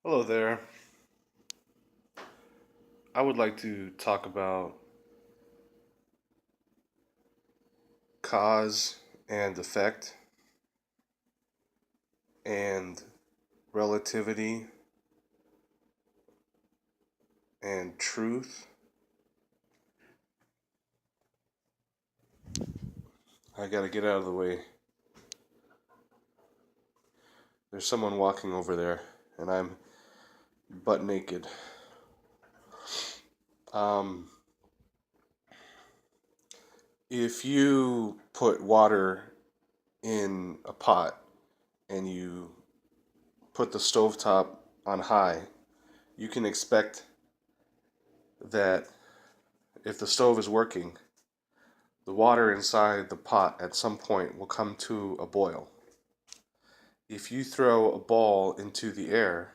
Hello there. I would like to talk about cause and effect and relativity and truth. I gotta get out of the way. There's someone walking over there, and I'm butt naked. Um, if you put water in a pot and you put the stovetop on high, you can expect that if the stove is working, the water inside the pot at some point will come to a boil. If you throw a ball into the air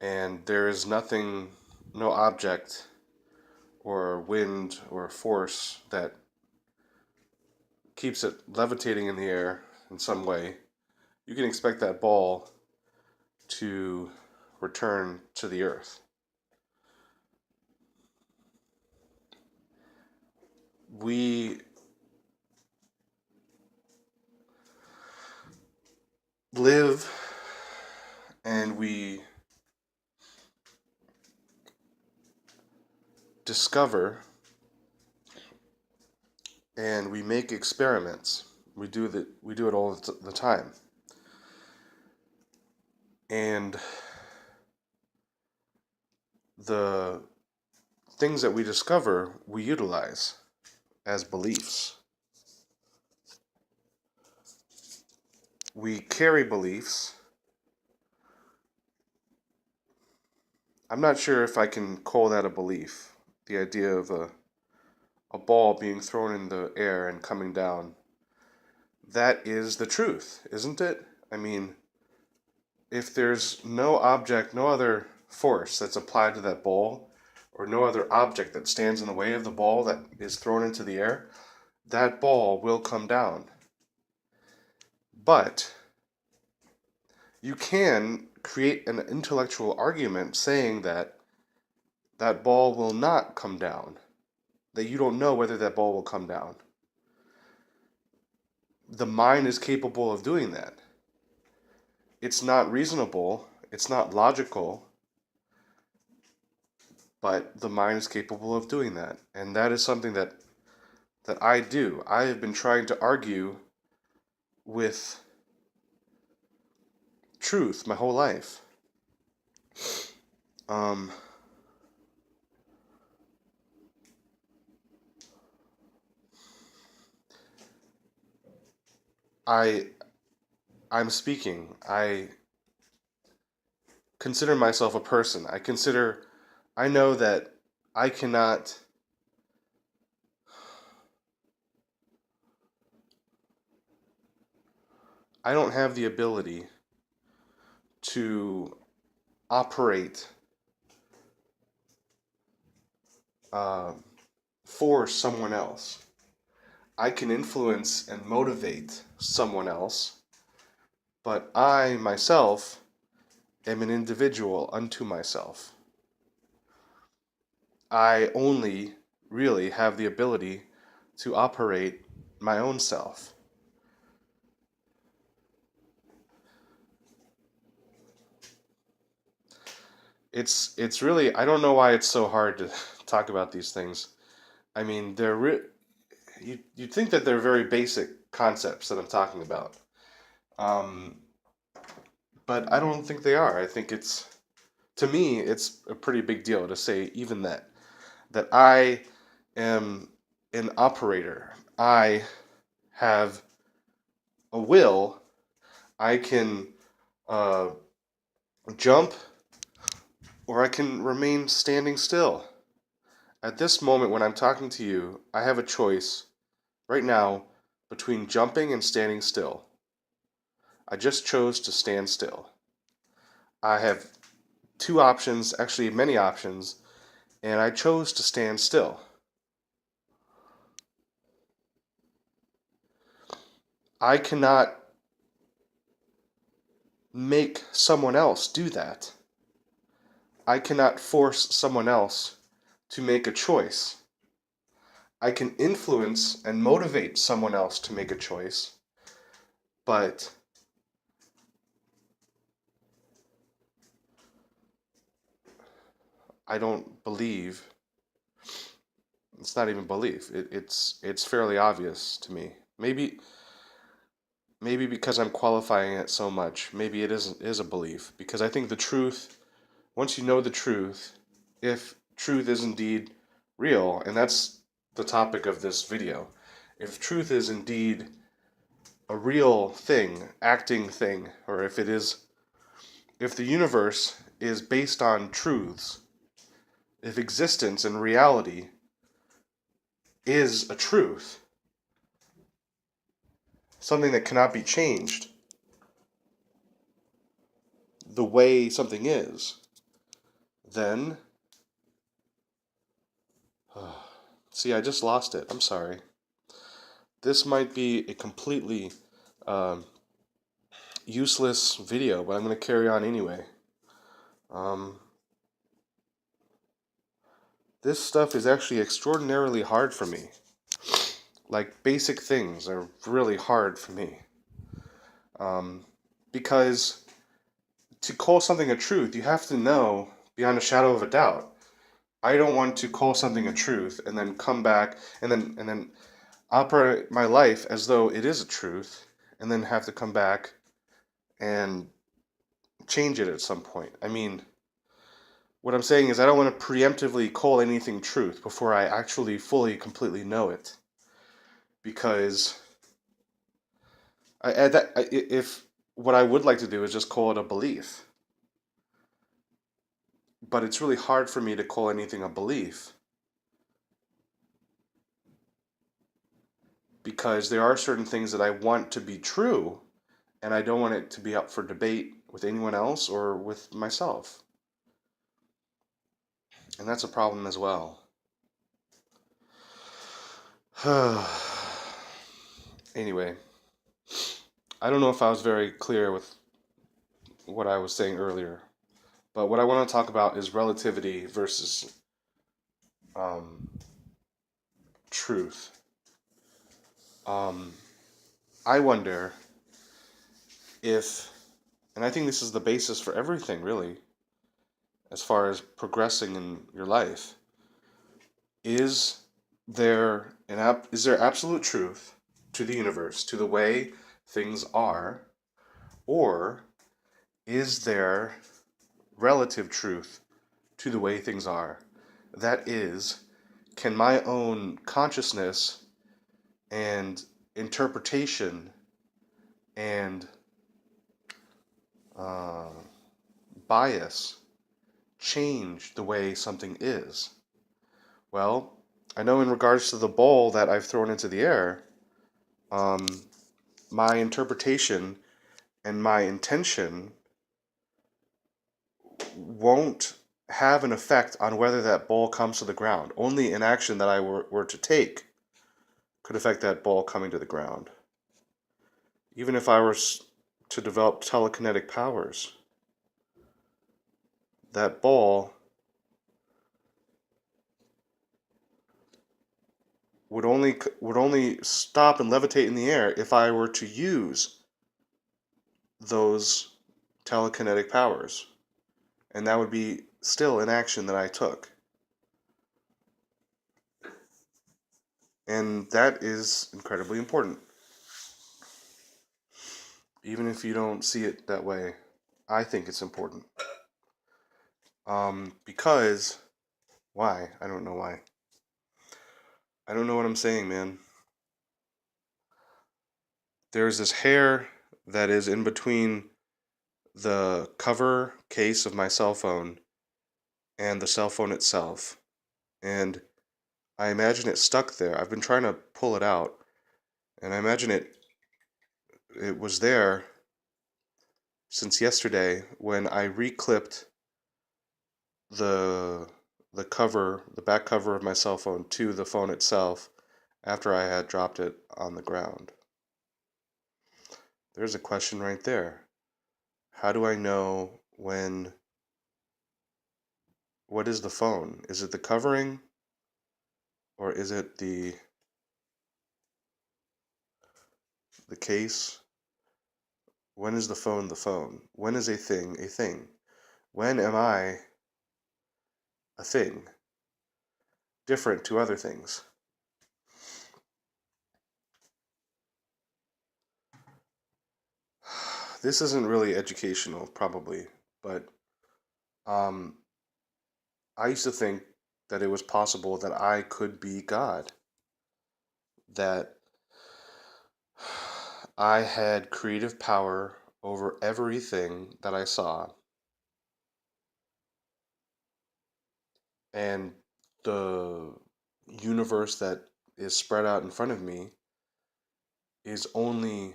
and there is nothing, no object or wind or force that keeps it levitating in the air in some way, you can expect that ball to return to the earth. We live and we discover and we make experiments. We do it all the time. And the things that we discover, we utilize as beliefs. We carry beliefs. I'm not sure if I can call that a belief. The idea of a ball being thrown in the air and coming down. That is the truth, isn't it? I mean, if there's no object, no other force that's applied to that ball, or no other object that stands in the way of the ball that is thrown into the air, that ball will come down. But you can create an intellectual argument saying that that ball will not come down, that you don't know whether that ball will come down. The mind is capable of doing that. It's not reasonable, it's not logical, but the mind is capable of doing that. And that is something that I do. I have been trying to argue with truth my whole life. Um, I I'm speaking. I consider myself a person. I know that I cannot I don't have the ability to operate uh, for someone else. I can influence and motivate someone else, but I myself am an individual unto myself. I only really have the ability to operate my own self. It's really, I don't know why it's so hard to talk about these things. I mean, you'd think that they're very basic concepts that I'm talking about. Um, but I don't think they are. I think to me, it's a pretty big deal to say even that I am an operator. I have a will. I can uh, jump or I can remain standing still. At this moment, when I'm talking to you, I have a choice right now between jumping and standing still. I just chose to stand still. I have two options, actually, many options, and I chose to stand still. I cannot make someone else do that. I cannot force someone else to make a choice. I can influence and motivate someone else to make a choice, but I don't believe. It's not even belief. It's fairly obvious to me. Maybe because I'm qualifying it so much, maybe it is a belief because I think the truth. Once you know the truth, if truth is indeed real, and that's the topic of this video, if truth is indeed a real thing, acting thing, or if the universe is based on truths, if existence and reality is a truth, something that cannot be changed, the way something is, then. See, I just lost it. I'm sorry. This might be a completely um, useless video, but I'm going to carry on anyway. Um, this stuff is actually extraordinarily hard for me. Like, basic things are really hard for me. Um, because to call something a truth, you have to know beyond a shadow of a doubt. I don't want to call something a truth and then come back and then operate my life as though it is a truth and then have to come back and change it at some point. I mean, what I'm saying is I don't want to preemptively call anything truth before I actually fully, completely know it. Because if what I would like to do is just call it a belief, but it's really hard for me to call anything a belief because there are certain things that I want to be true, and I don't want it to be up for debate with anyone else or with myself. And that's a problem as well. Anyway, I don't know if I was very clear with what I was saying earlier, but what I want to talk about is relativity versus um, truth. Um, I wonder if, and I think this is the basis for everything really, as far as progressing in your life, is is there absolute truth to the universe, to the way things are, or is there relative truth to the way things are? That is, can my own consciousness and interpretation and uh, bias change the way something is? Well, I know in regards to the ball that I've thrown into the air, um, my interpretation and my intention won't have an effect on whether that ball comes to the ground. Only an action that I were to take could affect that ball coming to the ground. Even if I were to develop telekinetic powers, that ball would only stop and levitate in the air if I were to use those telekinetic powers, and that would be still an action that I took. And that is incredibly important. Even if you don't see it that way, I think it's important. Because, why? I don't know why. I don't know what I'm saying, man. There's this hair that is in between the cover case of my cell phone and the cell phone itself. And I imagine it stuck there. I've been trying to pull it out, and I imagine it was there since yesterday when I reclipped the the back cover of my cell phone to the phone itself after I had dropped it on the ground. There's a question right there. How do I know when, what is the phone? Is it the covering or is it the case? When is the phone the phone? When is a thing a thing? When am I a thing different to other things? This isn't really educational, probably, but um, I used to think that it was possible that I could be God, that I had creative power over everything that I saw, and the universe that is spread out in front of me is only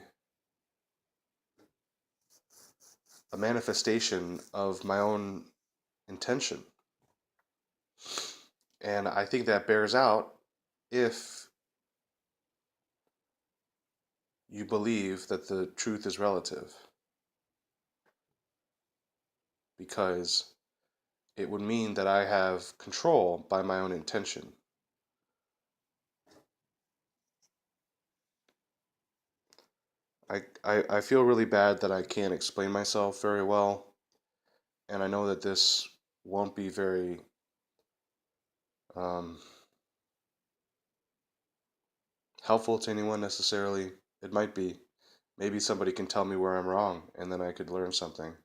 a manifestation of my own intention. And I think that bears out if you believe that the truth is relative, because it would mean that I have control by my own intention. I feel really bad that I can't explain myself very well, and I know that this won't be very um, helpful to anyone necessarily. It might be. Maybe somebody can tell me where I'm wrong, and then I could learn something.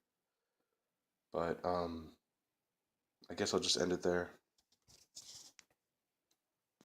But I guess I'll just end it there.